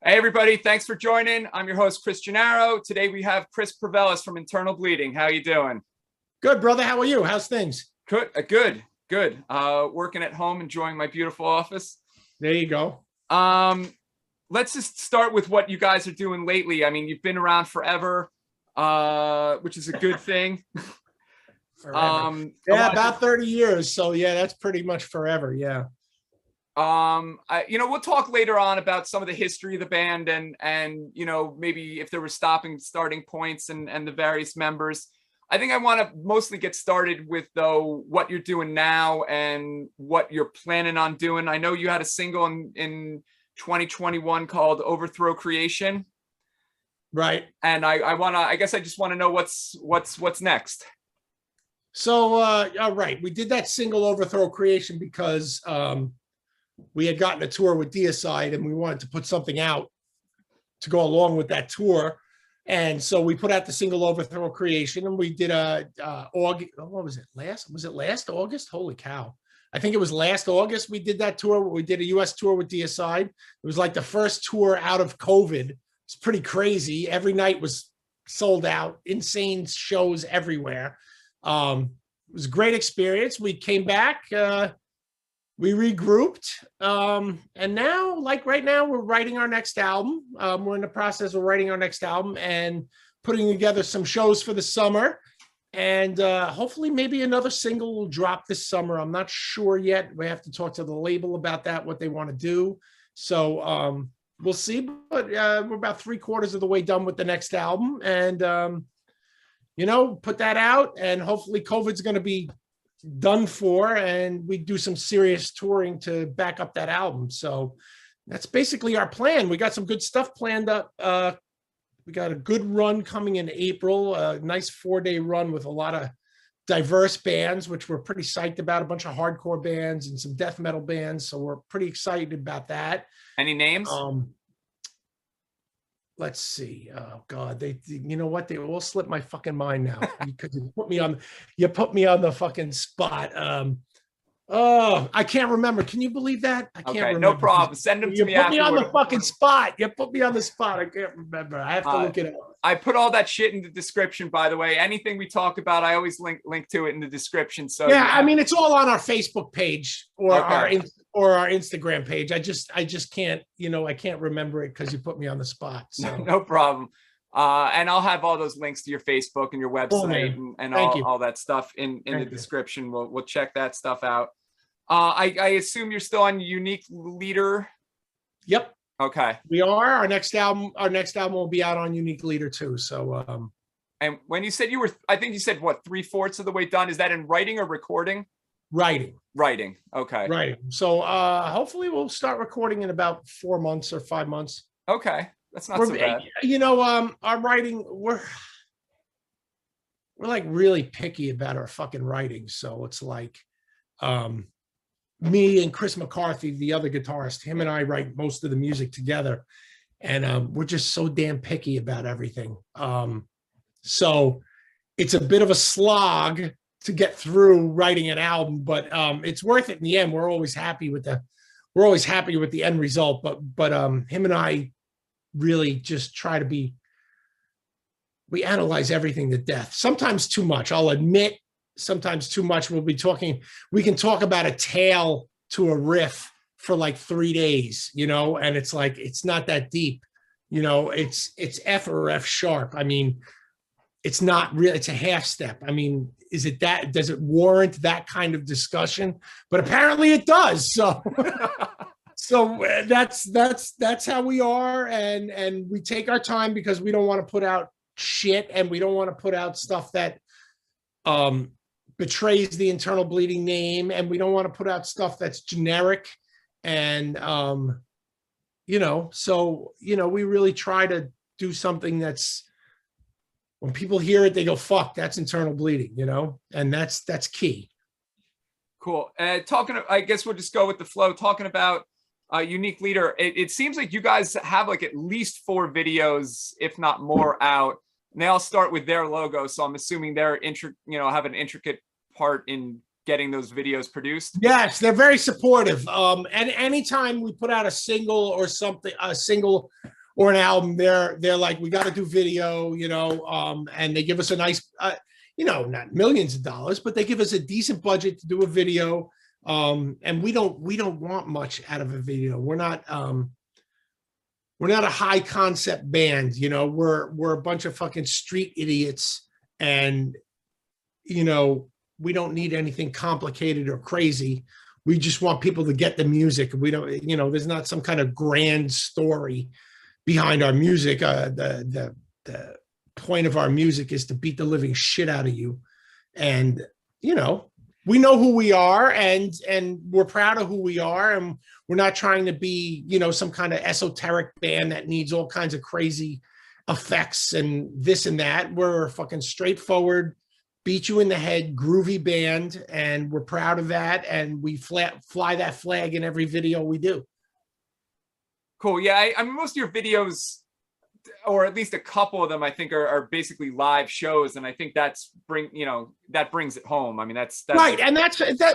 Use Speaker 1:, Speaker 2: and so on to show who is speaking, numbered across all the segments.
Speaker 1: Hey everybody, thanks for joining. I'm your host, Chris Gennaro. Today we have Chris Pervelis from Internal Bleeding. How you doing?
Speaker 2: Good, brother. How are you? How's things?
Speaker 1: Good. Working at home, enjoying my beautiful office.
Speaker 2: There you go.
Speaker 1: Let's just start with what you guys are doing lately. I mean, you've been around forever, which is a good thing.
Speaker 2: Forever. About 30 years. So yeah, that's pretty much forever. Yeah.
Speaker 1: We'll talk later on about some of the history of the band and maybe if there were starting points and the various members. I think I want to mostly get started with though what you're doing now and what you're planning on doing. I know you had a single in 2021 called Overthrow Creation.
Speaker 2: Right.
Speaker 1: And I guess I just want to know what's next.
Speaker 2: So all right, we did that single Overthrow Creation because we had gotten a tour with Deicide and we wanted to put something out to go along with that tour. And so we put out the single Overthrow Creation and we did what was it? Last August? Holy cow. I think it was last August we did that tour. We did a US tour with Deicide. It was like the first tour out of COVID. It's pretty crazy. Every night was sold out, insane shows everywhere. It was a great experience. We came back, we regrouped, and now, like right now, we're writing our next album. We're in the process of writing our next album and putting together some shows for the summer. And hopefully maybe another single will drop this summer. I'm not sure yet. We have to talk to the label about that, what they want to do. So we'll see. But we're about 3/4 of the way done with the next album. And, put that out. And hopefully COVID's going to be done for, and we do some serious touring to back up that album. So that's basically our plan. We got some good stuff planned up. We got a good run coming in April, a nice 4-day run with a lot of diverse bands, which we're pretty psyched about, a bunch of hardcore bands and some death metal bands. So we're pretty excited about that.
Speaker 1: Any names?
Speaker 2: Let's see. Oh God, you know what? They all slip my fucking mind now because you put me on the fucking spot. I can't remember. Can you believe that? I can't remember.
Speaker 1: No problem. Send them to me.
Speaker 2: You put me on the fucking spot. You put me on the spot. I can't remember. I have to look it up.
Speaker 1: I put all that shit in the description, by the way. Anything we talk about, I always link to it in the description. So
Speaker 2: yeah, I mean, it's all on our Facebook page or our Instagram page. I just can't, I can't remember it because you put me on the spot. So
Speaker 1: no problem. And I'll have all those links to your Facebook and your website and all that stuff in the description. We'll check that stuff out. I assume you're still on Unique Leader.
Speaker 2: Yep.
Speaker 1: Okay.
Speaker 2: We are. Our next album will be out on Unique Leader too. So
Speaker 1: and when you said I think you said what, 3/4 of the way done? Is that in writing or recording?
Speaker 2: Writing.
Speaker 1: Okay.
Speaker 2: Writing. So hopefully we'll start recording in about 4 months or 5 months.
Speaker 1: Okay. That's not so bad.
Speaker 2: Our writing, we're like really picky about our fucking writing. So it's like me and Chris McCarthy, the other guitarist, him and I write most of the music together. And we're just so damn picky about everything. So it's a bit of a slog to get through writing an album, but it's worth it in the end. We're always happy with the end result. But him and I really just try to we analyze everything to death. Sometimes too much, I'll admit. Sometimes too much. We can talk about a tail to a riff for like 3 days, and it's like, it's not that deep, it's F or F sharp. I mean, it's not real. It's a half step. I mean, does it warrant that kind of discussion? But apparently it does. So, that's how we are. And we take our time because we don't want to put out shit and we don't want to put out stuff that, betrays the Internal Bleeding name, and we don't want to put out stuff that's generic. And we really try to do something that's, when people hear it, they go, fuck, that's Internal Bleeding, and that's key.
Speaker 1: Cool. I guess we'll just go with the flow. Talking about Unique Leader, it seems like you guys have like at least 4 videos, if not more, out. And they all start with their logo, so I'm assuming they're have an intricate part in getting those videos produced?
Speaker 2: Yes, they're very supportive. And anytime we put out a single or something, a single or an album, they're like, we got to do video, and they give us a nice, not millions of dollars, but they give us a decent budget to do a video. And we don't want much out of a video. We're not a high concept band, we're a bunch of fucking street idiots, and we don't need anything complicated or crazy. We just want people to get the music. We don't, there's not some kind of grand story behind our music. The point of our music is to beat the living shit out of you. And, we know who we are, and we're proud of who we are. And we're not trying to be, some kind of esoteric band that needs all kinds of crazy effects and this and that. We're fucking straightforward, beat you in the head, groovy band, and we're proud of that. And we fly that flag in every video we do.
Speaker 1: Cool. Yeah, I mean, most of your videos, or at least a couple of them, I think are basically live shows, and I think that brings it home. I mean, that's
Speaker 2: right, and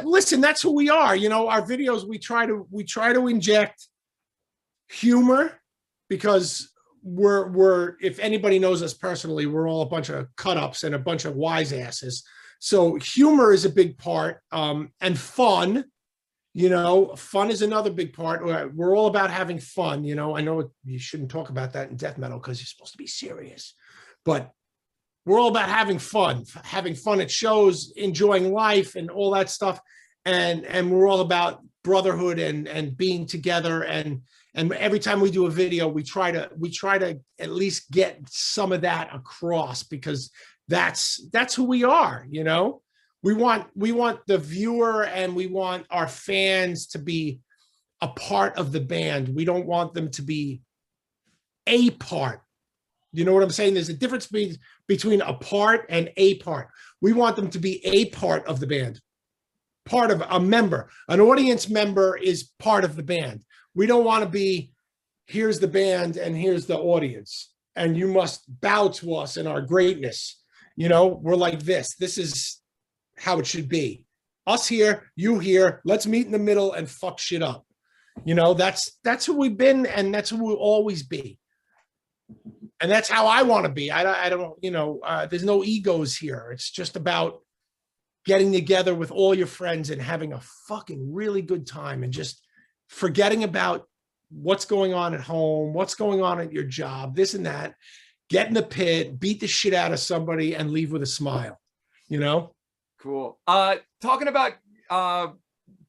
Speaker 2: listen, that's who we are. Our videos, we try to inject humor, because we're if anybody knows us personally, we're all a bunch of cut-ups and a bunch of wise asses. So humor is a big part, and fun. Fun is another big part. We're all about having fun. I know you shouldn't talk about that in death metal because you're supposed to be serious, but we're all about having fun at shows, enjoying life and all that stuff. And we're all about brotherhood and being together. And every time we do a video, we try to at least get some of that across, because that's who we are. We want the viewer and we want our fans to be a part of the band. We don't want them to be a part. You know what I'm saying? There's a difference between a part and a part. We want them to be a part of the band, part of a member. An audience member is part of the band. We don't want to be, here's the band and here's the audience, and you must bow to us and our greatness. We're like this. This is how it should be. Us here, you here, let's meet in the middle and fuck shit up. That's who we've been, and that's who we'll always be. And that's how I want to be. I don't, there's no egos here. It's just about getting together with all your friends and having a fucking really good time, and just forgetting about what's going on at home, what's going on at your job, this and that. Get in the pit, beat the shit out of somebody, and leave with a smile.
Speaker 1: Cool. Talking about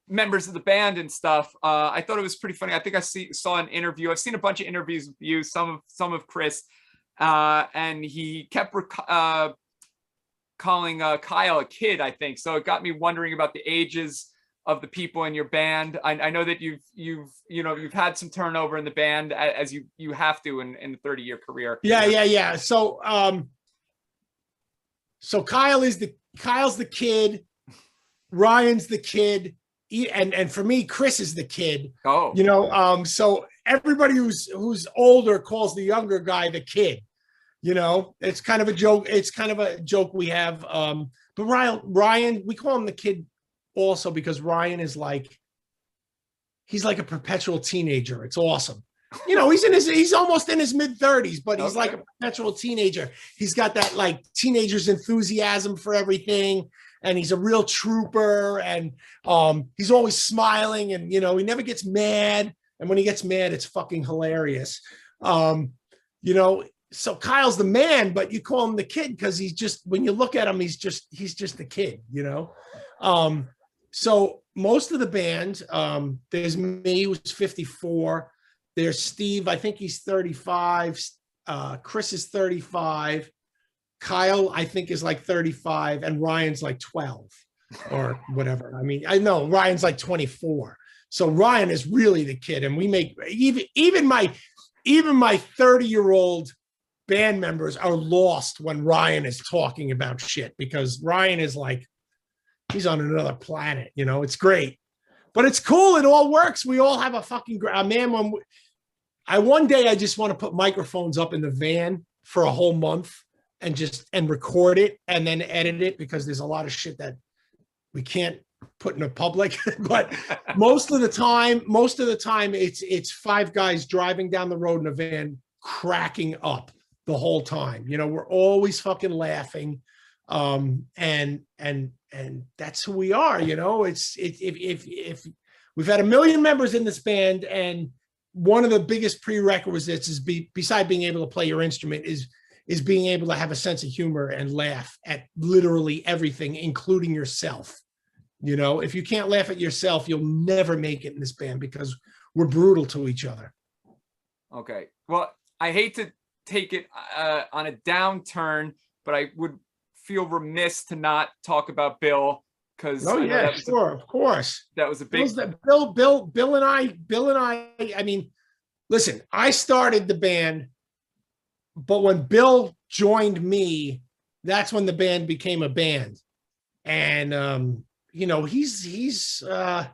Speaker 1: members of the band and stuff, I thought it was pretty funny. I think I saw an interview. I've seen a bunch of interviews with you, some of Chris, and he kept calling Kyle a kid, I think. So it got me wondering about the ages of the people in your band. I know that you've had some turnover in the band, as you have to in a 30-year career.
Speaker 2: Yeah. So Kyle's the kid, Ryan's the kid, and for me, Chris is the kid.
Speaker 1: Oh,
Speaker 2: so everybody who's older calls the younger guy the kid. It's kind of a joke. It's kind of a joke we have. But Ryan, we call him the kid also because Ryan is he's like a perpetual teenager. It's awesome. He's almost in his mid-30s, but he's like a perpetual teenager. He's got that teenager's enthusiasm for everything, and he's a real trooper, and he's always smiling, and he never gets mad. And when he gets mad, it's fucking hilarious. So Kyle's the man, but you call him the kid because he's just, when you look at him, he's just the kid. So most of the band, there's me, who's 54. There's Steve, I think he's 35. Chris is 35. Kyle, I think, is 35, and Ryan's 12 or whatever. I mean, I know Ryan's 24. So Ryan is really the kid, and we make even my 30-year-old band members are lost when Ryan is talking about shit, because Ryan is he's on another planet. It's great, but it's cool. It all works. We all have a fucking man. One day I just want to put microphones up in the van for a whole month and record it and then edit it, because there's a lot of shit that we can't put in a public, but most of the time it's five guys driving down the road in a van, cracking up the whole time. You know, we're always fucking laughing. And that's who we are, you know. If we've had 1 million members in this band, and one of the biggest prerequisites is beside being able to play your instrument is being able to have a sense of humor and laugh at literally everything, including yourself. You know, if you can't laugh at yourself, you'll never make it in this band, because we're brutal to each other.
Speaker 1: Okay. Well, I hate to take it on a downturn, but I would feel remiss to not talk about Bill, because
Speaker 2: oh yeah, sure, of course,
Speaker 1: that was a big
Speaker 2: Bill and I mean, listen, I started the band, but when Bill joined me, that's when the band became a band. And you know, he's how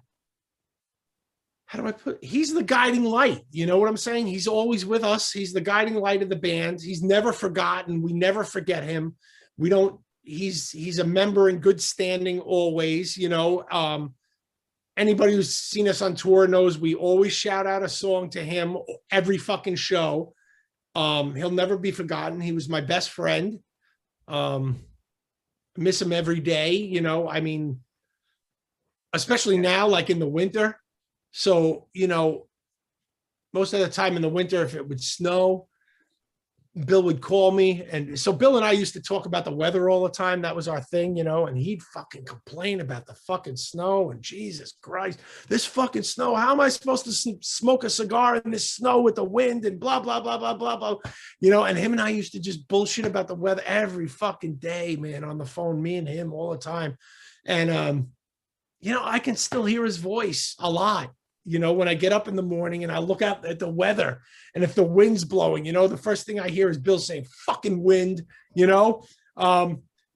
Speaker 2: do I put, he's the guiding light, you know what I'm saying? He's always with us. He's the guiding light of the band. He's never forgotten. We never forget him. We don't, he's a member in good standing always, you know. Anybody who's seen us on tour knows we always shout out a song to him every fucking show. He'll never be forgotten. He was my best friend. Miss him every day, you know. I mean, especially now, like in the winter. So, you know, most of the time in the winter, if it would snow, Bill would call me. And so Bill and I used to talk about the weather all the time. That was our thing, you know, and he'd fucking complain about the fucking snow, and Jesus Christ, this fucking snow. How am I supposed to smoke a cigar in this snow with the wind and blah, blah, blah, blah, blah, blah. You know, and him and I used to just bullshit about the weather every fucking day, man, on the phone, me and him all the time. And, you know, I can still hear his voice a lot. You know, when I get up in the morning and I look out at the weather, and if the wind's blowing, you know, the first thing I hear is Bill saying, fucking wind, you know.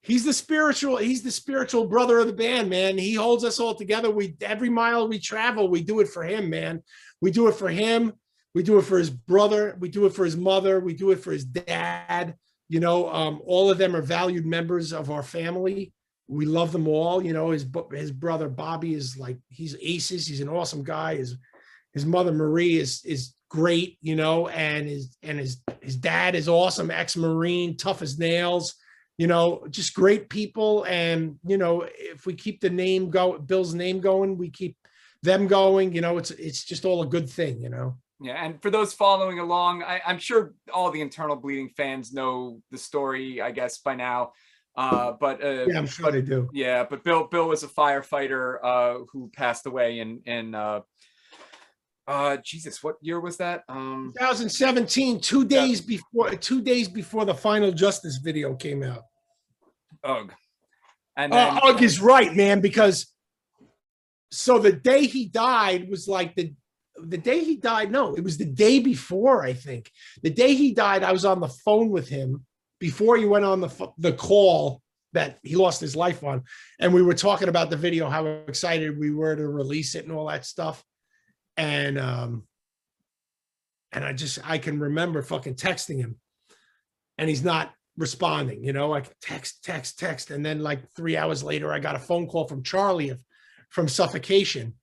Speaker 2: He's the spiritual brother of the band, man. He holds us all together. Every mile we travel, we do it for him, man. We do it for him. We do it for his brother. We do it for his mother. We do it for his dad. You know, all of them are valued members of our family. We love them all. You know, his brother Bobby is like, he's aces. He's an awesome guy. His mother Marie is great, you know, and his dad is awesome, ex-Marine, tough as nails, you know, just great people. And, you know, if we keep the name Bill's name going, we keep them going, you know, it's just all a good thing, you know.
Speaker 1: Yeah, and for those following along, I'm sure all the Internal Bleeding fans know the story, I guess, by now. But
Speaker 2: yeah, I'm sure they do.
Speaker 1: Yeah, but Bill was a firefighter who passed away in Jesus, what year was that?
Speaker 2: 2017, 2 days before the Final Justice video came out.
Speaker 1: Ugh. And then,
Speaker 2: Ugh is right, man, because so the day he died was like the day he died. No, it was the day before, I think. The day he died, I was on the phone with him before he went on the call that he lost his life on. And we were talking about the video, how excited we were to release it and all that stuff. And I can remember fucking texting him, and he's not responding, you know, like text. And then like 3 hours later, I got a phone call from Charlie from Suffocation.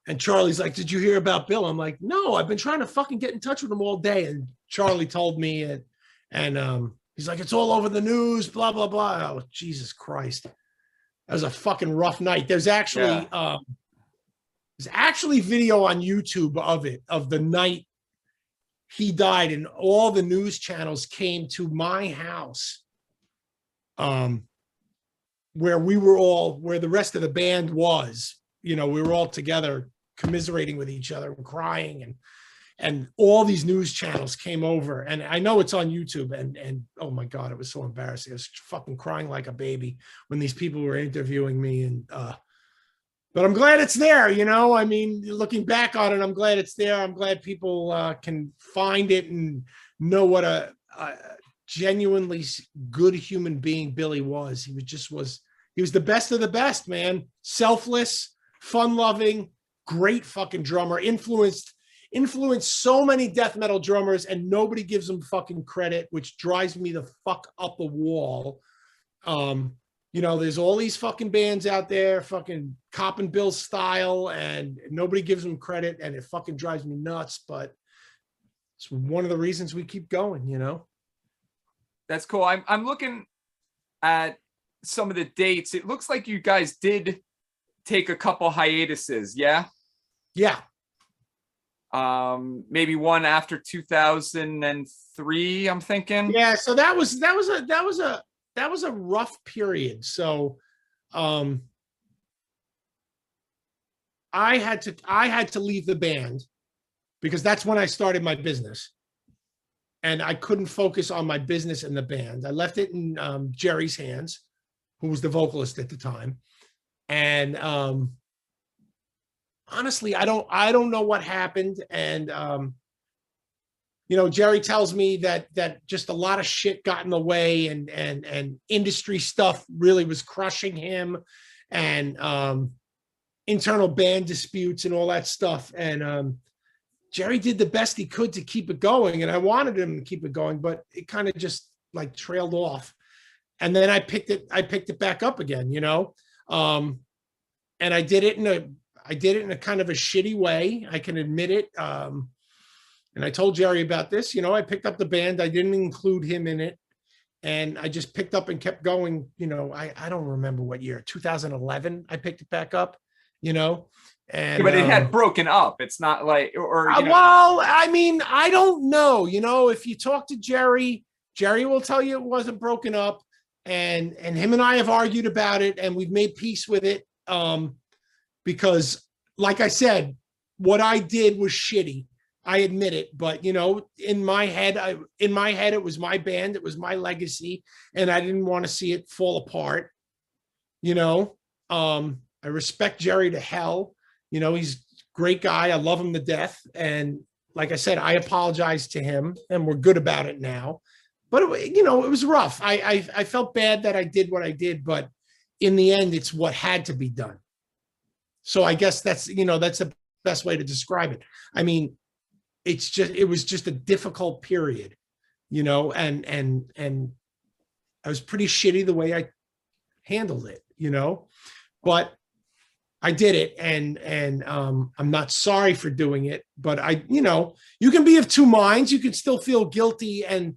Speaker 2: And Charlie's like, did you hear about Bill? I'm like, no, I've been trying to fucking get in touch with him all day. And Charlie told me it. And he's like, it's all over the news, blah, blah, blah. Oh, Jesus Christ. That was a fucking rough night. There's actually, video on YouTube of the night he died, and all the news channels came to my house, where the rest of the band was, you know, we were all together commiserating with each other and crying, and all these news channels came over, and I know it's on YouTube, and oh my God, it was so embarrassing. I was fucking crying like a baby when these people were interviewing me, and but I'm glad it's there, you know. I mean, looking back on it, I'm glad it's there. I'm glad people can find it and know what a genuinely good human being Billy was. He was the best of the best, man. Selfless, fun-loving, great fucking drummer. Influenced so many death metal drummers, and nobody gives him fucking credit, which drives me the fuck up the wall. you know, there's all these fucking bands out there, fucking Cop and Bill style, and nobody gives them credit, and it fucking drives me nuts. But it's one of the reasons we keep going, you know.
Speaker 1: That's cool. I'm looking at some of the dates. It looks like you guys did take a couple hiatuses, yeah?
Speaker 2: Yeah.
Speaker 1: Maybe one after 2003, I'm thinking.
Speaker 2: Yeah, so that was a rough period. So I had to leave the band because that's when I started my business. And I couldn't focus on my business and the band. I left it in Jerry's hands, who was the vocalist at the time. And honestly, I don't know what happened. And you know, Jerry tells me that just a lot of shit got in the way, and industry stuff really was crushing him, and internal band disputes and all that stuff. And Jerry did the best he could to keep it going, and I wanted him to keep it going, but it kind of just like trailed off. And then I picked it back up again, you know. And I did it in a kind of a shitty way. I can admit it. And I told Jerry about this, you know. I picked up the band. I didn't include him in it. And I just picked up and kept going. You know, I don't remember what year, 2011, I picked it back up, you know. And
Speaker 1: but it had broken up. It's not like, or you know.
Speaker 2: Well, I mean, I don't know. You know, if you talk to Jerry, Jerry will tell you it wasn't broken up. And him and I have argued about it, and we've made peace with it. Because like I said, what I did was shitty. I admit it, but you know, in my head, it was my band, it was my legacy, and I didn't want to see it fall apart. You know, I respect Jerry to hell. You know, he's a great guy. I love him to death. And like I said, I apologize to him, and we're good about it now. But it, you know, it was rough. I felt bad that I did what I did, but in the end, it's what had to be done. So I guess that's, you know, that's the best way to describe it. I mean, it was just a difficult period, you know, and I was pretty shitty the way I handled it, you know, but I did it, and I'm not sorry for doing it, but you know, you can be of two minds. You can still feel guilty and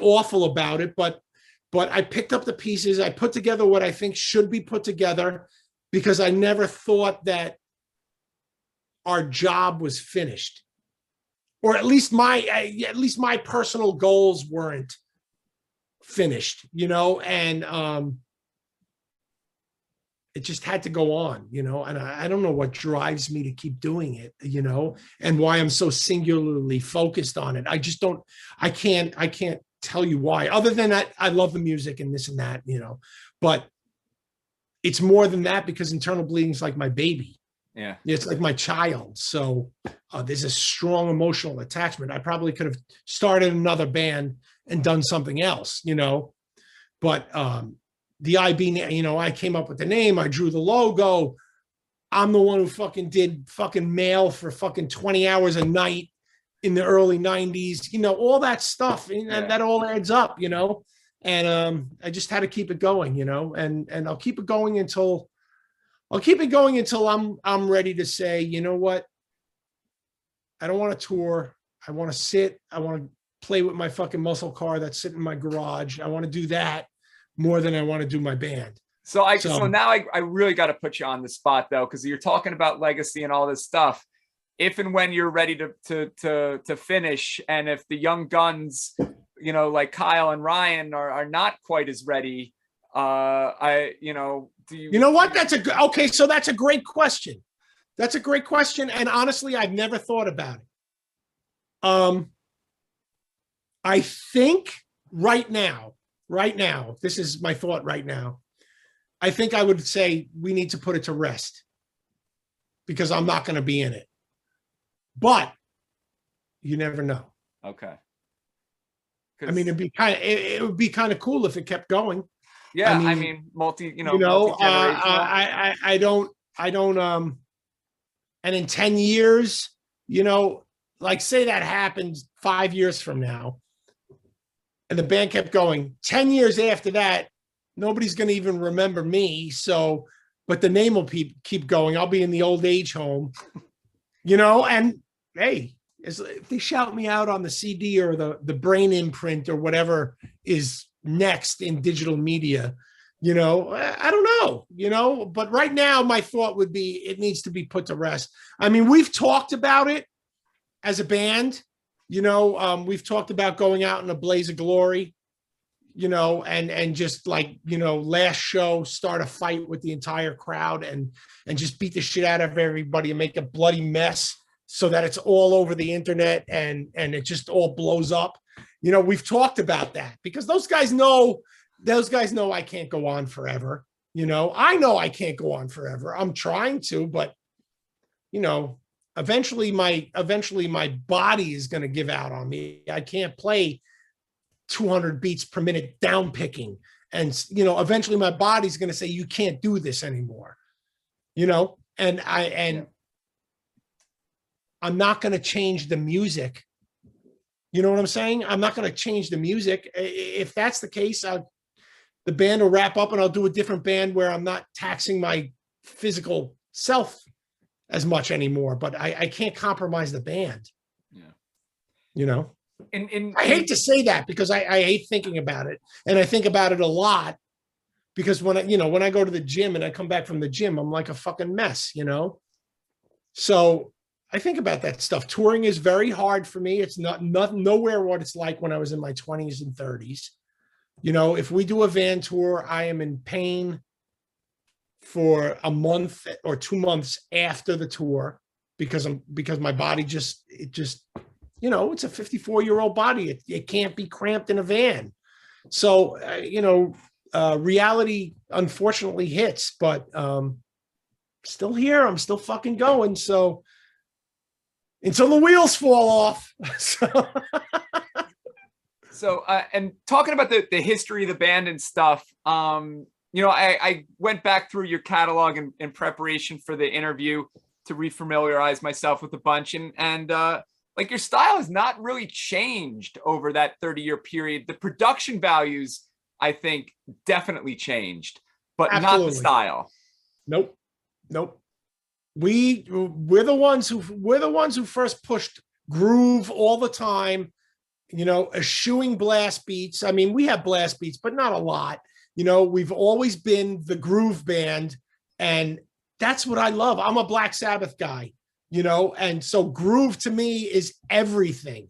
Speaker 2: awful about it, but I picked up the pieces. I put together what I think should be put together, because I never thought that our job was finished, or at least my personal goals weren't finished, you know, and it just had to go on, you know, and I don't know what drives me to keep doing it, you know, and why I'm so singularly focused on it. I can't tell you why, other than that I love the music and this and that, you know, but it's more than that, because Internal Bleeding is like my baby.
Speaker 1: Yeah.
Speaker 2: It's like my child. So there's a strong emotional attachment. I probably could have started another band and done something else, you know, but the IB, you know, I came up with the name, I drew the logo. I'm the one who fucking did fucking mail for fucking 20 hours a night in the early 90s, you know, all that stuff, and that all adds up, you know. And I just had to keep it going, you know, and I'll keep it going until I'm ready to say, you know what, I don't want to tour. I want to sit. I want to play with my fucking muscle car that's sitting in my garage. I want to do that more than I want to do my band.
Speaker 1: So now I really got to put you on the spot, though, because you're talking about legacy and all this stuff. If and when you're ready to finish, and if the young guns, you know, like Kyle and Ryan are not quite as ready, do you
Speaker 2: know what? Okay. So that's a great question. That's a great question. And honestly, I've never thought about it. I think right now, this is my thought right now. I think I would say we need to put it to rest, because I'm not going to be in it, but you never know.
Speaker 1: Okay.
Speaker 2: I mean, it would be kind of cool if it kept going.
Speaker 1: Yeah. I mean,
Speaker 2: I don't, and in 10 years, you know, like say that happened 5 years from now, and the band kept going. 10 years after that, Nobody's going to even remember me. So, but the name will keep going. I'll be in the old age home, and hey, if they shout me out on the CD or the brain imprint or whatever is next in digital media, I don't know, but right now my thought would be it needs to be put to rest. I mean, we've talked about it as a band, we've talked about going out in a blaze of glory, and just like, last show, start a fight with the entire crowd and just beat the shit out of everybody and make a bloody mess so that it's all over the internet and it just all blows up. We've talked about that because those guys know I can't go on forever. I know I can't go on forever. I'm trying to, but eventually my body is going to give out on me. I can't play 200 beats per minute down picking. And, eventually my body's going to say, you can't do this anymore, and I'm not going to change the music. You know what I'm saying? I'm not going to change the music. If that's the case, the band will wrap up and I'll do a different band where I'm not taxing my physical self as much anymore, but I can't compromise the band. Yeah. I hate to say that because I hate thinking about it. And I think about it a lot because when I go to the gym and I come back from the gym, I'm like a fucking mess, So I think about that stuff. Touring is very hard for me. It's nowhere what it's like when I was in my 20s and 30s. If we do a van tour, I am in pain for a month or 2 months after the tour because my body it's a 54-year-old body. It can't be cramped in a van. So, reality unfortunately hits, but still here. I'm still fucking going. So until the wheels fall off.
Speaker 1: So, and talking about the history of the band and stuff, I went back through your catalog in preparation for the interview to refamiliarize myself with a bunch, and like your style has not really changed over that 30-year period. The production values, I think, definitely changed, but Absolutely. Not the style.
Speaker 2: Nope. We're the ones who first pushed groove all the time, eschewing blast beats. I mean, we have blast beats, but not a lot. We've always been the groove band, and that's what I love. I'm a Black Sabbath guy, and so groove to me is everything.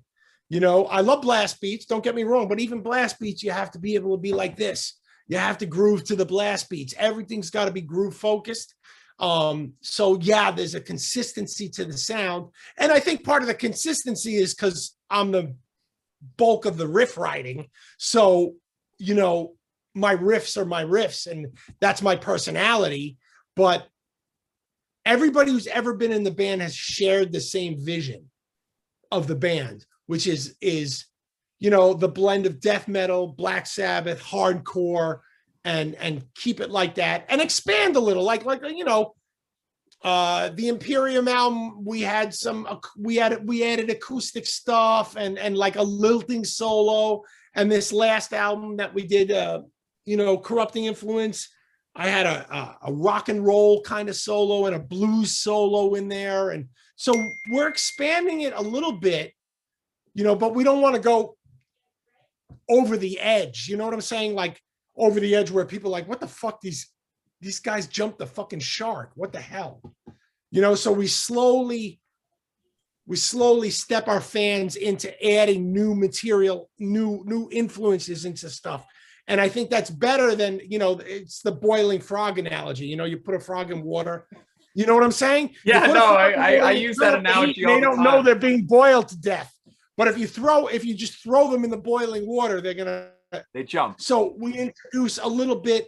Speaker 2: I love blast beats, don't get me wrong, but even blast beats, you have to be able to be like this. You have to groove to the blast beats. Everything's got to be groove focused. So yeah, there's a consistency to the sound. And I think part of the consistency is because I'm the bulk of the riff writing. So, my riffs are my riffs and that's my personality. But everybody who's ever been in the band has shared the same vision of the band, which is, the blend of death metal, Black Sabbath, hardcore, and keep it like that and expand a little, like the Imperium album, we added acoustic stuff and like a lilting solo. And this last album that we did, Corrupting Influence, I had a rock and roll kind of solo and a blues solo in there. And so we're expanding it a little bit, but we don't want to go over the edge. You know what I'm saying? Like over the edge where people are like, what the fuck? These guys jumped the fucking shark. What the hell? So we slowly step our fans into adding new material, new influences into stuff. And I think that's better than, it's the boiling frog analogy. You put a frog in water. You know what I'm saying?
Speaker 1: Yeah, no, I use that analogy all the time. They don't know
Speaker 2: they're being boiled to death. But if you just throw them in the boiling water,
Speaker 1: they jump.
Speaker 2: So we introduce a little bit,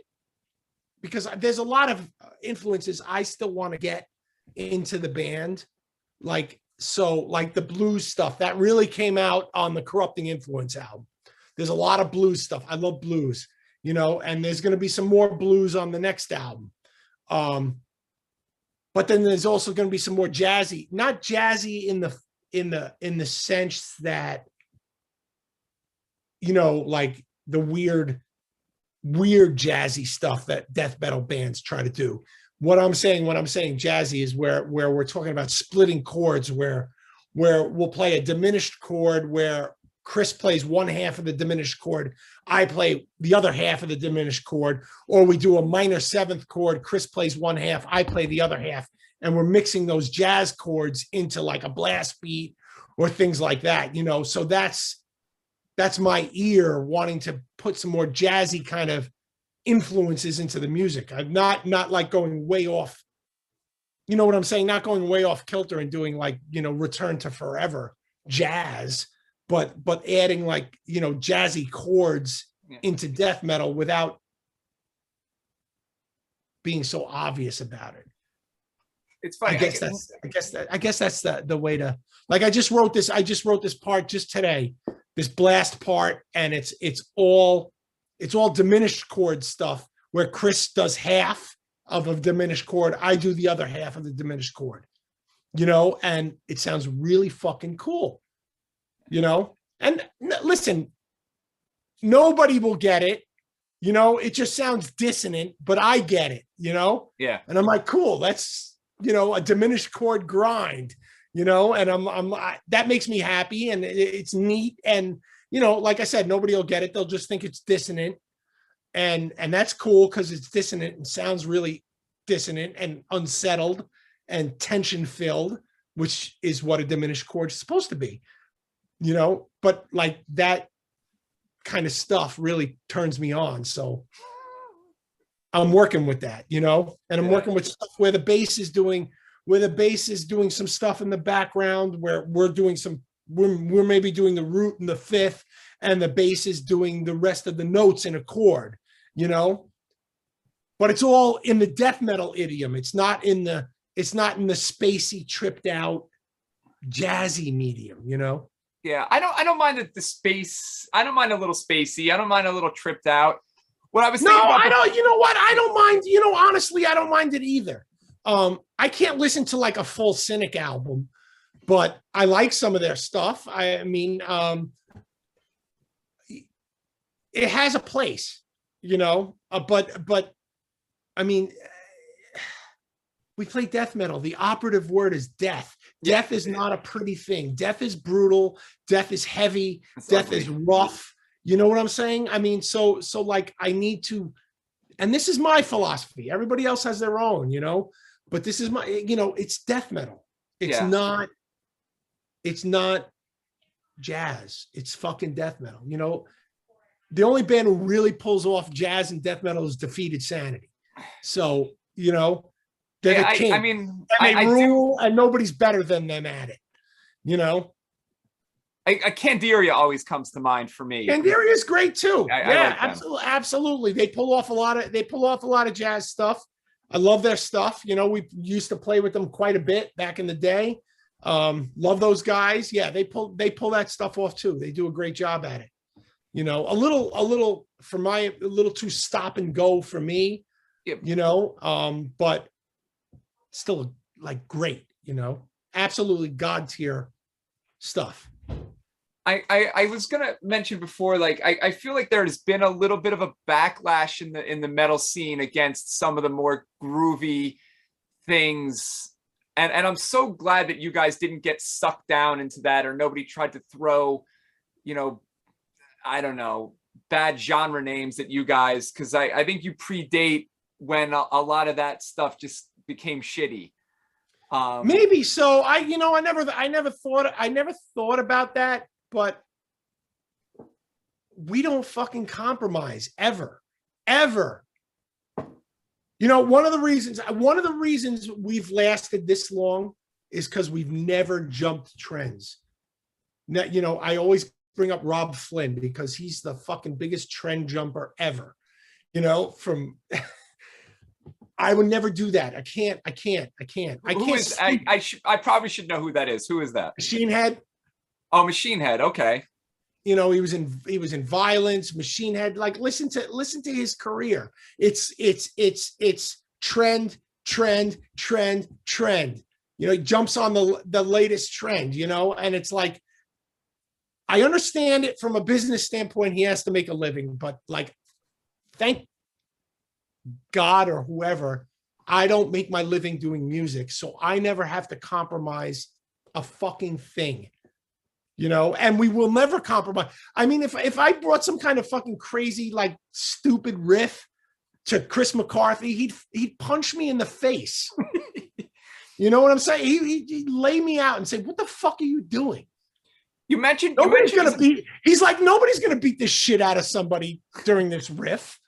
Speaker 2: because there's a lot of influences I still want to get into the band. Like the blues stuff that really came out on the Corrupting Influence album. There's a lot of blues stuff. I love blues, and there's going to be some more blues on the next album. But then there's also going to be some more jazzy, not jazzy in the sense that, like the weird weird jazzy stuff that death metal bands try to do. What I'm saying jazzy is where we're talking about splitting chords, where we'll play a diminished chord where Chris plays one half of the diminished chord, I play the other half of the diminished chord, or we do a minor seventh chord, Chris plays one half, I play the other half, and we're mixing those jazz chords into like a blast beat or things like that, you know. So that's my ear wanting to put some more jazzy kind of influences into the music. I'm not like going way off, you know what I'm saying? Not going way off kilter and doing like, you know, Return to Forever jazz, but adding like, you know, jazzy chords into death metal without being so obvious about it.
Speaker 1: It's funny.
Speaker 2: I guess that's the way to, like, I just wrote this part just today, this blast part, and it's all diminished chord stuff where Chris does half of a diminished chord, I do the other half of the diminished chord, you know, and it sounds really fucking cool, you know. And listen, nobody will get it, you know, it just sounds dissonant, but I get it, you know.
Speaker 1: Yeah.
Speaker 2: And I'm like, cool, that's, you know, a diminished chord grind, you know, and that makes me happy, and it's neat. And, you know, like I said, nobody will get it. They'll just think it's dissonant. And that's cool because it's dissonant and sounds really dissonant and unsettled and tension filled, which is what a diminished chord is supposed to be, you know. But like that kind of stuff really turns me on. So I'm working with that, you know, and I'm working with stuff where the bass is doing some stuff in the background, where we're maybe doing the root and the fifth, and the bass is doing the rest of the notes in a chord, you know. But it's all in the death metal idiom. It's not in the spacey, tripped out, jazzy medium, you know.
Speaker 1: Yeah, I don't mind the space. I don't mind a little spacey. I don't mind a little tripped out. What I was thinking about,
Speaker 2: I don't. You know what? I don't mind. You know, honestly, I don't mind it either. I can't listen to like a full Cynic album, but I like some of their stuff. I mean, it has a place, you know. But I mean, we play death metal. The operative word is death. Death is not a pretty thing. Death is brutal. Death is heavy. Death is rough. You know what I'm saying? I mean, so like I need to, and this is my philosophy. Everybody else has their own, you know, but this is my, you know, it's death metal. It's not jazz. It's fucking death metal. You know, the only band who really pulls off jazz and death metal is Defeated Sanity. So, you know, they're the king.
Speaker 1: I mean,
Speaker 2: and they rule, and nobody's better than them at it, you know.
Speaker 1: Candiria always comes to mind for me.
Speaker 2: Candiria is great too.
Speaker 1: I like
Speaker 2: absolutely. They pull off a lot of jazz stuff. I love their stuff. You know, we used to play with them quite a bit back in the day. Love those guys. Yeah, they pull that stuff off too. They do a great job at it. You know, a little too stop and go for me.
Speaker 1: Yep.
Speaker 2: You know, but still like great. You know, absolutely god tier stuff.
Speaker 1: I was gonna mention before, like I feel like there has been a little bit of a backlash in the metal scene against some of the more groovy things, and I'm so glad that you guys didn't get sucked down into that, or nobody tried to throw, you know, I don't know, bad genre names at you guys, because I think you predate when a lot of that stuff just became shitty.
Speaker 2: Maybe so. I never thought about that. But we don't fucking compromise ever. You know, one of the reasons we've lasted this long is because we've never jumped trends. Now, you know, I always bring up Rob Flynn because he's the fucking biggest trend jumper ever. You know, I would never do that. I can't.
Speaker 1: I probably should know who that is. Who is that?
Speaker 2: Machine Head.
Speaker 1: Oh, Machine Head. Okay.
Speaker 2: You know, he was in Violence, Machine Head. Like, listen to his career. It's trend. You know, he jumps on the latest trend, you know, and it's like, I understand it from a business standpoint. He has to make a living, but like, thank God or whoever, I don't make my living doing music. So I never have to compromise a fucking thing, you know, and we will never compromise. I mean, if I brought some kind of fucking crazy, like stupid riff to Chris McCarthy, he'd punch me in the face. You know what I'm saying? He'd lay me out and say, what the fuck are you doing?
Speaker 1: You mentioned
Speaker 2: Nobody's gonna beat. He's like, nobody's gonna beat the shit out of somebody during this riff.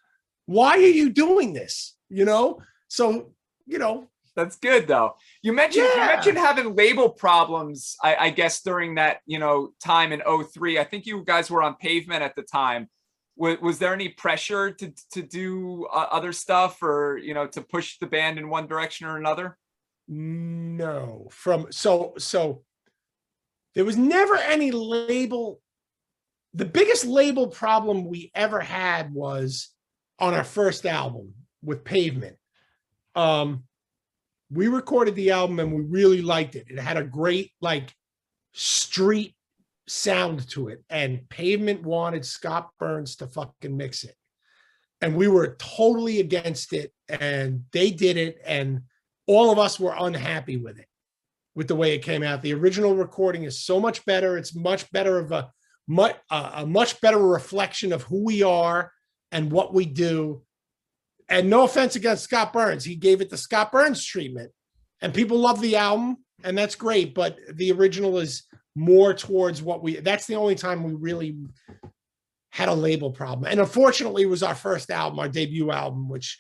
Speaker 2: Why are you doing this? You know? So, you know.
Speaker 1: That's good though. You mentioned having label problems, I guess, during that, you know, time in 03. I think you guys were on Pavement at the time. Was there any pressure to do other stuff, or, you know, to push the band in one direction or another?
Speaker 2: No. So there was never any label. The biggest label problem we ever had was on our first album with Pavement. We recorded the album and we really liked it. It had a great, like, street sound to it. And Pavement wanted Scott Burns to fucking mix it. And we were totally against it. And they did it. And all of us were unhappy with it, with the way it came out. The original recording is so much better. It's much better of a much better reflection of who we are and what we do. And no offense against Scott Burns, he gave it the Scott Burns treatment, and people love the album, and that's great. But the original is more towards what that's the only time we really had a label problem. And unfortunately, it was our first album, our debut album, which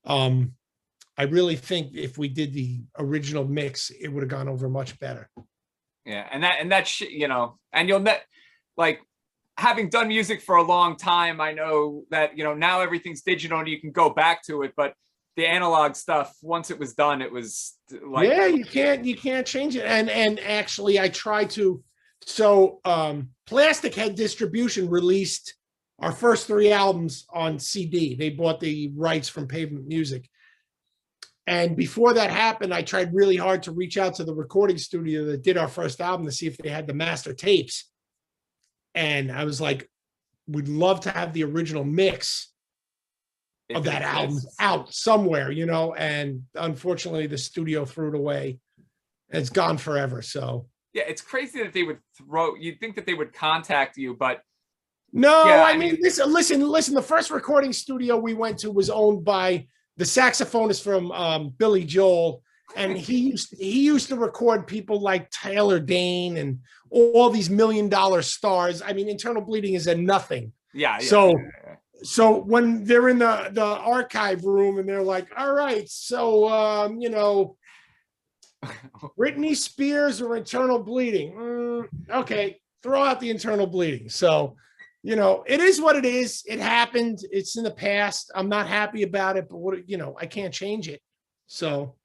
Speaker 2: I really think if we did the original mix, it would have gone over much better.
Speaker 1: Yeah, and that you know, and you'll like, having done music for a long time, I know that, you know, now everything's digital and you can go back to it, but the analog stuff, once it was done, it was like,
Speaker 2: yeah, you can't change it. And actually I tried to. So Plastic Head Distribution released our first 3 albums on CD. They bought the rights from Pavement Music. And before that happened, I tried really hard to reach out to the recording studio that did our first album to see if they had the master tapes. And I was like, we'd love to have the original mix of that album out somewhere, you know, and unfortunately the studio threw it away. It's gone forever. So
Speaker 1: yeah, it's crazy that they would you'd think that they would contact you, but
Speaker 2: no,
Speaker 1: yeah,
Speaker 2: I mean, listen, the first recording studio we went to was owned by the saxophonist from Billy Joel. And he used to record people like Taylor Dane and all these $1 million stars. I mean, Internal Bleeding is a nothing.
Speaker 1: Yeah.
Speaker 2: So when they're in the archive room and they're like, all right, so you know, Britney Spears or Internal Bleeding. Okay, throw out the Internal Bleeding. So, you know, it is what it is. It happened. It's in the past. I'm not happy about it, but what, you know, I can't change it. So.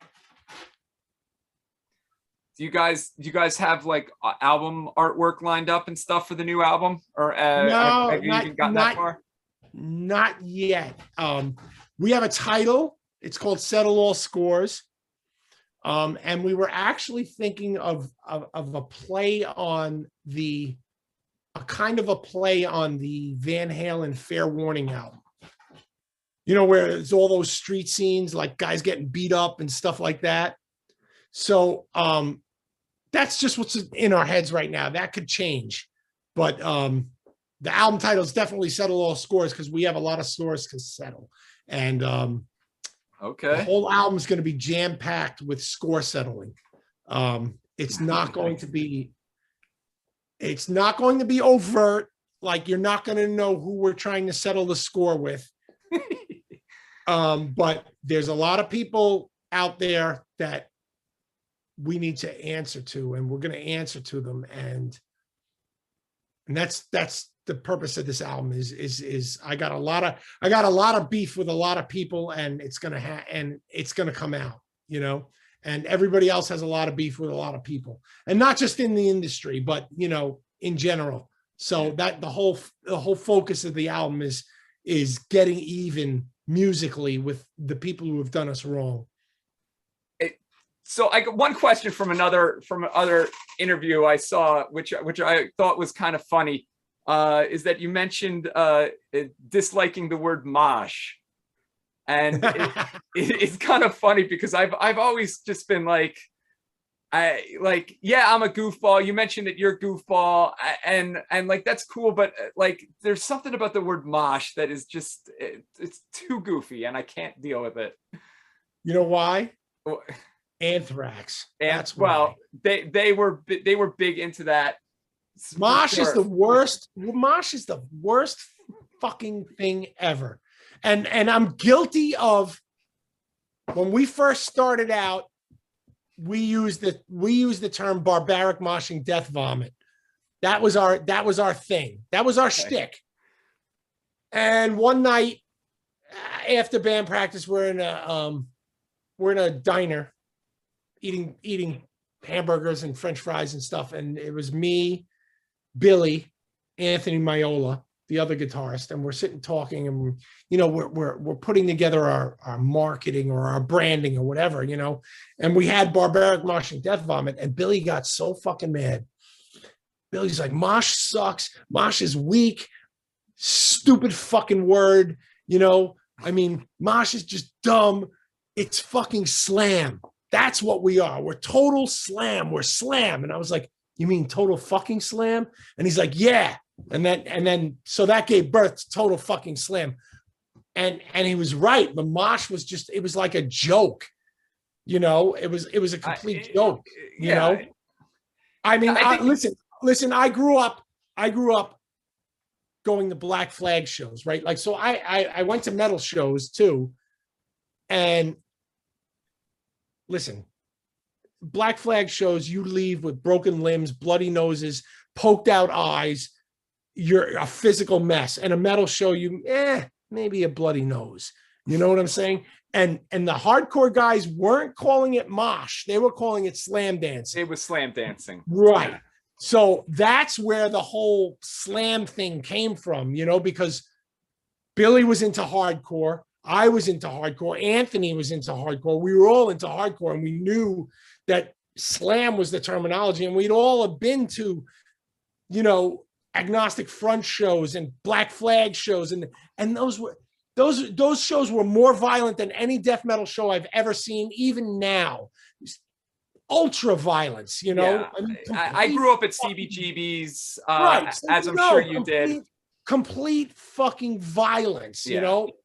Speaker 1: Do you guys have like album artwork lined up and stuff for the new album, or
Speaker 2: no,
Speaker 1: have you even gotten that far?
Speaker 2: Not yet. We have a title. It's called Settle All Scores. And we were actually thinking of a play on a kind of a play on the Van Halen Fair Warning album. You know, where there's all those street scenes, like guys getting beat up and stuff like that. So that's just what's in our heads right now. That could change. But the album title is definitely Settle All Scores, because we have a lot of scores to settle. And
Speaker 1: okay,
Speaker 2: the whole album is going to be jam-packed with score settling. It's not going to be overt. Like, you're not going to know who we're trying to settle the score with. But there's a lot of people out there that we need to answer to, and we're going to answer to them. And that's the purpose of this album is I got a lot of beef with a lot of people, and it's going to come out, you know, and everybody else has a lot of beef with a lot of people, and not just in the industry, but, you know, in general. So that the whole focus of the album is getting even musically with the people who have done us wrong.
Speaker 1: So I got one question from another interview I saw, which I thought was kind of funny. is that you mentioned disliking the word mosh. And it's kind of funny because I've always just been like, yeah, I'm a goofball. You mentioned that you're a goofball, and like that's cool, but like there's something about the word mosh that is just it's too goofy, and I can't deal with it.
Speaker 2: You know why?
Speaker 1: Well,
Speaker 2: Anthrax.
Speaker 1: and
Speaker 2: That's
Speaker 1: well,
Speaker 2: why.
Speaker 1: they were big into that.
Speaker 2: Mosh is
Speaker 1: Sure.
Speaker 2: the worst. Mosh is the worst fucking thing ever. And I'm guilty of, when we first started out, we used the term barbaric moshing death vomit. That was our thing. That was our shtick. And one night after band practice, we're in a diner eating hamburgers and French fries and stuff. And it was me, Billy, Anthony Miola, the other guitarist, and we're sitting talking, and we're putting together our marketing or our branding or whatever, and we had barbaric moshing death vomit, and Billy got so fucking mad. Billy's like, mosh sucks, mosh is weak, stupid fucking word, I mean, mosh is just dumb, it's fucking slam. That's what we are. We're total slam. We're slam. And I was like, you mean total fucking slam? And he's like, yeah. And then so that gave birth to total fucking slam. And he was right. The mosh was just, it was like a joke. It was a complete joke. I mean, listen, I grew up going to Black Flag shows, right? Like, so I went to metal shows too. And listen, Black Flag shows, you leave with broken limbs, bloody noses, poked out eyes. You're a physical mess. And a metal show, maybe a bloody nose. You know what I'm saying? And the hardcore guys weren't calling it mosh. They were calling it slam dancing.
Speaker 1: It was slam dancing.
Speaker 2: Right. Yeah. So that's where the whole slam thing came from, because Billy was into hardcore. I was into hardcore. Anthony was into hardcore. We were all into hardcore, and we knew that slam was the terminology, and we'd all have been to, agnostic front shows and Black Flag shows, and those shows were more violent than any death metal show I've ever seen, even now. Ultra violence,
Speaker 1: Yeah. I grew up at CBGB's, right, so as I'm sure you did.
Speaker 2: Complete fucking violence,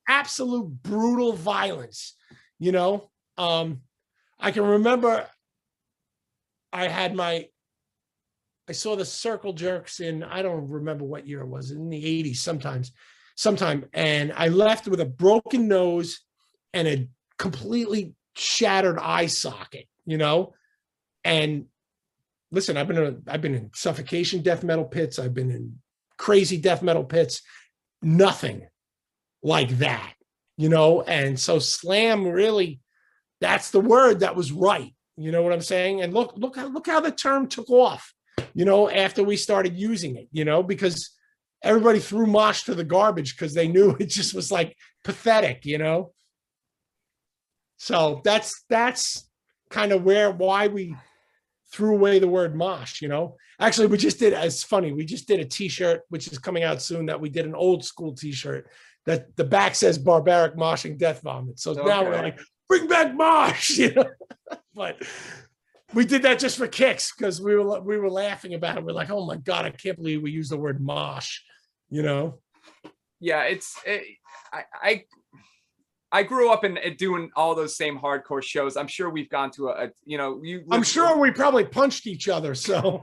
Speaker 2: absolute brutal violence, I can remember I saw the Circle Jerks in, I don't remember what year it was, in the 80s sometime. And I left with a broken nose and a completely shattered eye socket, and listen, I've been in suffocation death metal pits. I've been in crazy death metal pits, nothing like that, and so slam, really, that's the word that was right. You know what I'm saying? And look how the term took off, after we started using it, because everybody threw mosh to the garbage because they knew it just was like pathetic, So that's kind of why we threw away the word mosh, Actually, it's funny, we just did a t-shirt, which is coming out soon, that we did an old school t-shirt that the back says barbaric moshing death vomit. So now we're like, bring back mosh, but we did that just for kicks because we were laughing about it. We're like, oh my God, I can't believe we used the word mosh,
Speaker 1: Yeah, I grew up in doing all those same hardcore shows. I'm sure we've gone to I'm
Speaker 2: sure we probably punched each other. So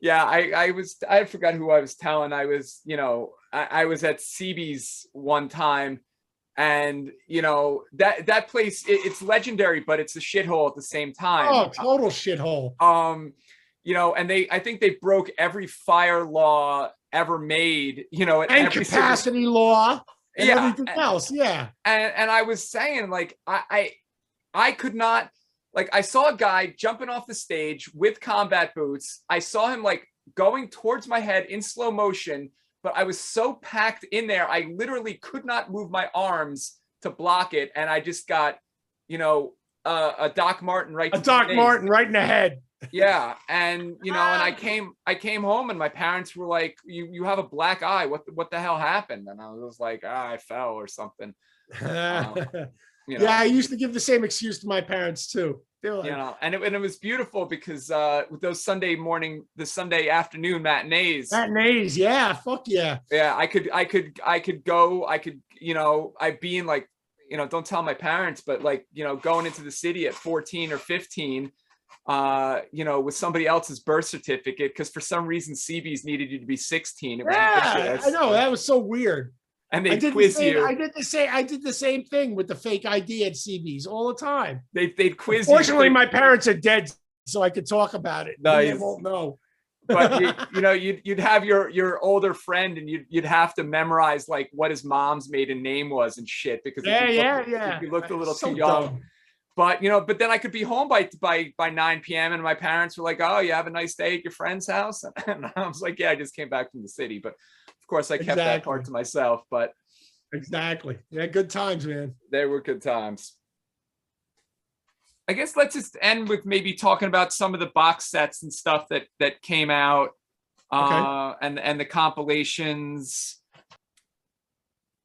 Speaker 1: yeah, I forgot who I was telling. I was at CB's one time, and that place, it's legendary, but it's a shithole at the same time.
Speaker 2: Oh, total shithole.
Speaker 1: And I think they broke every fire law ever made,
Speaker 2: and capacity law. And everything else, yeah.
Speaker 1: And I was saying, like, I could not, like, I saw a guy jumping off the stage with combat boots. I saw him like going towards my head in slow motion, but I was so packed in there, I literally could not move my arms to block it. And I just got, a Doc Martin right in the head. Yeah, and and I came home and my parents were like, "You have a black eye. What the hell happened?" And I was like, "I fell or something." Uh, you
Speaker 2: Yeah, I
Speaker 1: know,
Speaker 2: used to give the same excuse to my parents too. They were like,
Speaker 1: and it was beautiful because with those the Sunday afternoon matinees,
Speaker 2: matinees, yeah, fuck yeah.
Speaker 1: yeah, I could go, I'd be in like, don't tell my parents, but like, going into the city at 14 or 15, with somebody else's birth certificate, because for some reason CB's needed you to be 16. It was
Speaker 2: Yeah, I
Speaker 1: ridiculous.
Speaker 2: know, that was so weird.
Speaker 1: And
Speaker 2: I
Speaker 1: they'd
Speaker 2: did the
Speaker 1: quiz
Speaker 2: same.
Speaker 1: you.
Speaker 2: I did the same thing with the fake ID at CB's all the time.
Speaker 1: They'd quiz you.
Speaker 2: Fortunately, my parents are dead, so I could talk about it. They
Speaker 1: Nice.
Speaker 2: won't know.
Speaker 1: But you'd have your older friend, and you'd have to memorize like what his mom's maiden name was and shit, because if you looked a little
Speaker 2: So
Speaker 1: too young.
Speaker 2: dumb.
Speaker 1: But but then I could be home by 9 p.m. and my parents were like, "Oh, you have a nice day at your friend's house?" And I was like, "Yeah, I just came back from the city." But of course, I kept that part to myself. But
Speaker 2: exactly, yeah, good times, man.
Speaker 1: they were good times. I guess let's just end with maybe talking about some of the box sets and stuff that came out, and the compilations,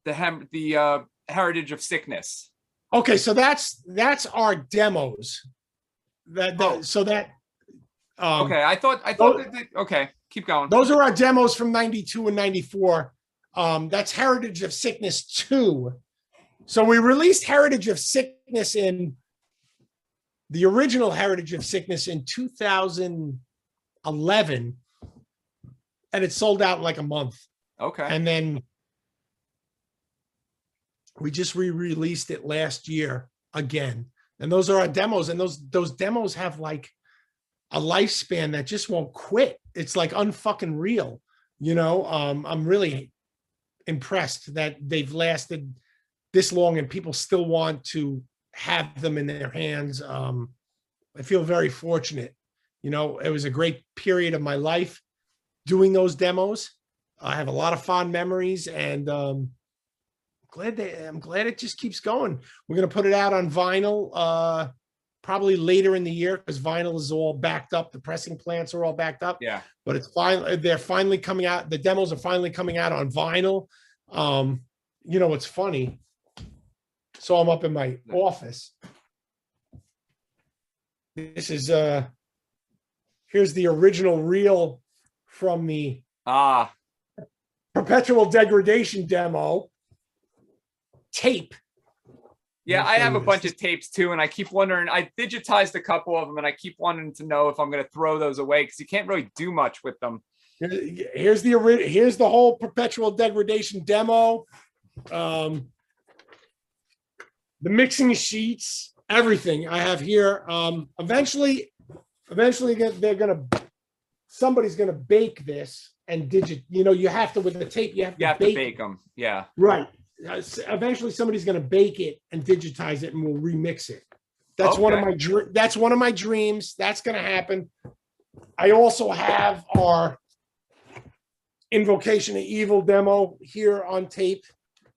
Speaker 1: the Heritage of Sickness.
Speaker 2: Okay, so that's our demos.
Speaker 1: Okay, I thought okay, keep going.
Speaker 2: Those are our demos from 92 and 94. That's Heritage of Sickness 2. So we released Heritage of Sickness in the original Heritage of Sickness in 2011, and it sold out in like a month.
Speaker 1: Okay.
Speaker 2: And then we just re-released it last year again. And those are our demos. And those demos have like a lifespan that just won't quit. It's like unfucking real. I'm really impressed that they've lasted this long and people still want to have them in their hands. I feel very fortunate. It was a great period of my life doing those demos. I have a lot of fond memories, and I'm glad it just keeps going. We're going to put it out on vinyl probably later in the year, because vinyl is all backed up. The pressing plants are all backed up.
Speaker 1: Yeah.
Speaker 2: But they're finally coming out. The demos are finally coming out on vinyl. It's funny. So I'm up in my office. This is here's the original reel from the Perpetual Degradation demo tape.
Speaker 1: Yeah, I have a bunch of tapes too, and I keep wondering. I digitized a couple of them, and I keep wanting to know if I'm going to throw those away, because you can't really do much with them.
Speaker 2: Here's the whole Perpetual Degradation demo. The mixing sheets, everything I have here. Eventually somebody's gonna bake this and you have to, with the tape, you have to bake them.
Speaker 1: Yeah.
Speaker 2: Right. Eventually somebody's gonna bake it and digitize it, and we'll remix it. That's one of my dreams. That's gonna happen. I also have our Invocation of Evil demo here on tape.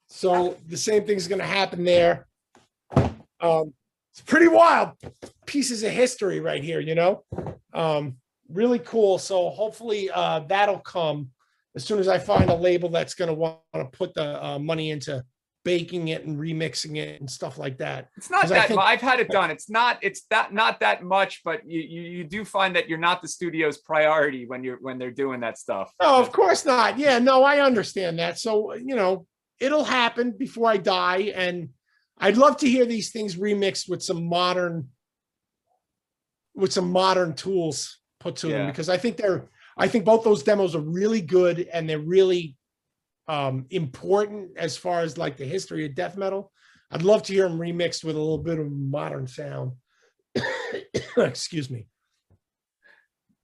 Speaker 2: So the same thing's gonna happen there. It's pretty wild pieces of history right here, really cool. So hopefully that'll come as soon as I find a label that's going to want to put the money into baking it and remixing it and stuff like that.
Speaker 1: It's not that I've had it done. It's not that much, but you do find that you're not the studio's priority when they're doing that stuff.
Speaker 2: Oh, of course not. Yeah, no, I understand that. So, it'll happen before I die, and I'd love to hear these things remixed with some modern tools put to them, because I think both those demos are really good, and they're really important as far as like the history of death metal. I'd love to hear them remixed with a little bit of modern sound. Excuse me.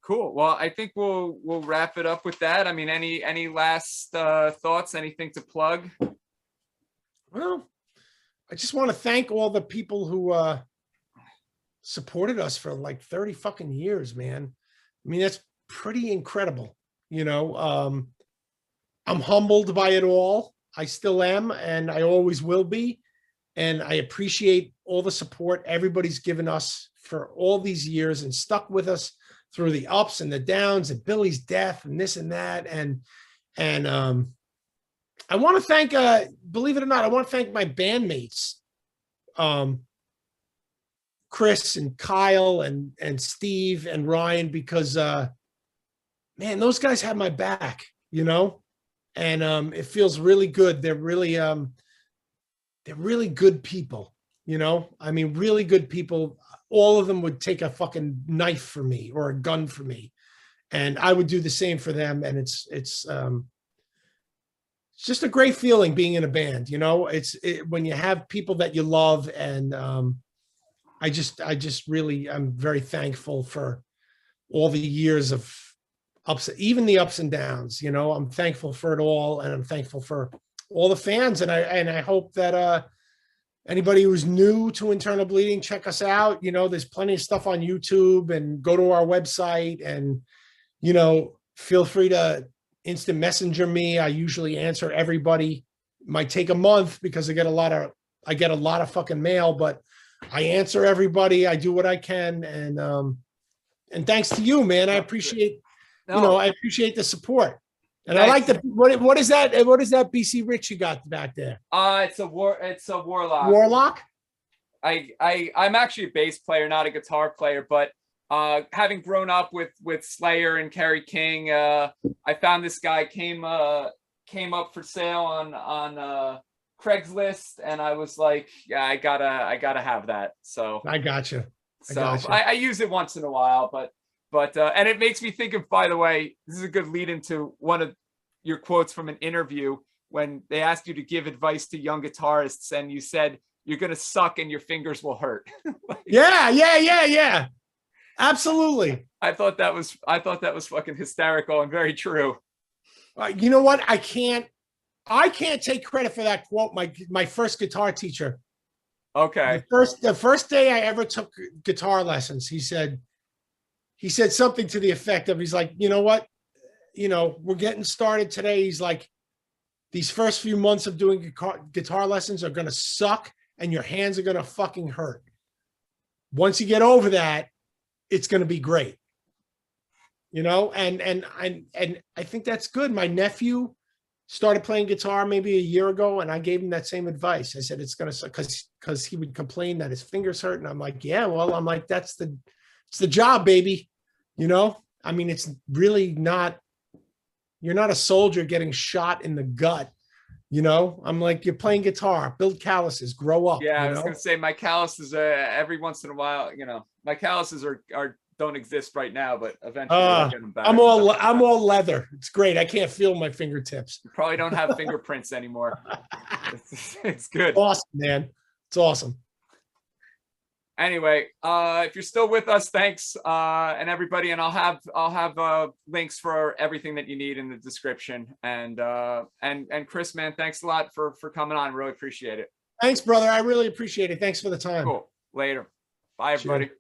Speaker 1: Cool. Well, I think we'll wrap it up with that. I mean, any last thoughts? Anything to plug?
Speaker 2: Well, I just want to thank all the people who supported us for like 30 fucking years, man. I mean, that's pretty incredible. I'm humbled by it all. I still am, and I always will be. And I appreciate all the support everybody's given us for all these years and stuck with us through the ups and the downs and Billy's death and this and that. And I want to thank, believe it or not, I want to thank my bandmates, Chris and Kyle and Steve and Ryan, because, man, those guys have my back, you know, and it feels really good. They're really good people, you know, I mean, really good people. All of them would take a fucking knife for me or a gun for me, and I would do the same for them. And it's just a great feeling being in a band, you know, when you have people that you love. And I just really, I'm very thankful for all the years of ups, even the ups and downs, you know. I'm thankful for it all, and I'm thankful for all the fans. And I hope that anybody who's new to Internal Bleeding, check us out. You know, there's plenty of stuff on YouTube, and go to our website, and, you know, feel free to instant messenger me. I usually answer everybody. It might take a month because I get a lot of fucking mail, but I answer everybody. I do what I can. And thanks to you, man. I appreciate, you know, I appreciate the support. And thanks. I like the, what is that BC Rich you got back there?
Speaker 1: It's a warlock.
Speaker 2: Warlock?
Speaker 1: I'm actually a bass player, not a guitar player, but having grown up with Slayer and Kerry King, I found this guy came up for sale on Craigslist, and I was like, yeah, I gotta have that. So
Speaker 2: I gotcha.
Speaker 1: I use it once in a while, but and it makes me think of, by the way, this is a good lead into one of your quotes from an interview when they asked you to give advice to young guitarists, and you said you're gonna suck and your fingers will hurt. Like,
Speaker 2: yeah. Absolutely.
Speaker 1: I thought that was fucking hysterical and very true.
Speaker 2: You know what? I can't take credit for that quote. My first guitar teacher.
Speaker 1: Okay.
Speaker 2: The first day I ever took guitar lessons, he said something to the effect of, he's like, you know what? You know, we're getting started today. He's like, these first few months of doing guitar lessons are going to suck and your hands are going to fucking hurt. Once you get over that, it's going to be great, you know? And I think that's good. My nephew started playing guitar maybe a year ago, and I gave him that same advice. I said, it's going to suck, because he would complain that his fingers hurt. And I'm like, yeah, well, I'm like, it's the job, baby. You know, I mean, it's really not, you're not a soldier getting shot in the gut. You know, I'm like, you're playing guitar, build calluses, grow up.
Speaker 1: Yeah, I was going to say my calluses, every once in a while, you know, my calluses don't exist right now, but eventually I'll get them back.
Speaker 2: I'm all leather. It's great. I can't feel my fingertips.
Speaker 1: You probably don't have fingerprints anymore. It's good.
Speaker 2: Awesome, man. It's awesome.
Speaker 1: Anyway, if you're still with us, thanks, and everybody, and I'll have links for everything that you need in the description. And Chris, man, thanks a lot for coming on. Really appreciate it.
Speaker 2: Thanks, brother. I really appreciate it. Thanks for the time.
Speaker 1: Cool. Later. Bye, everybody. Cheers.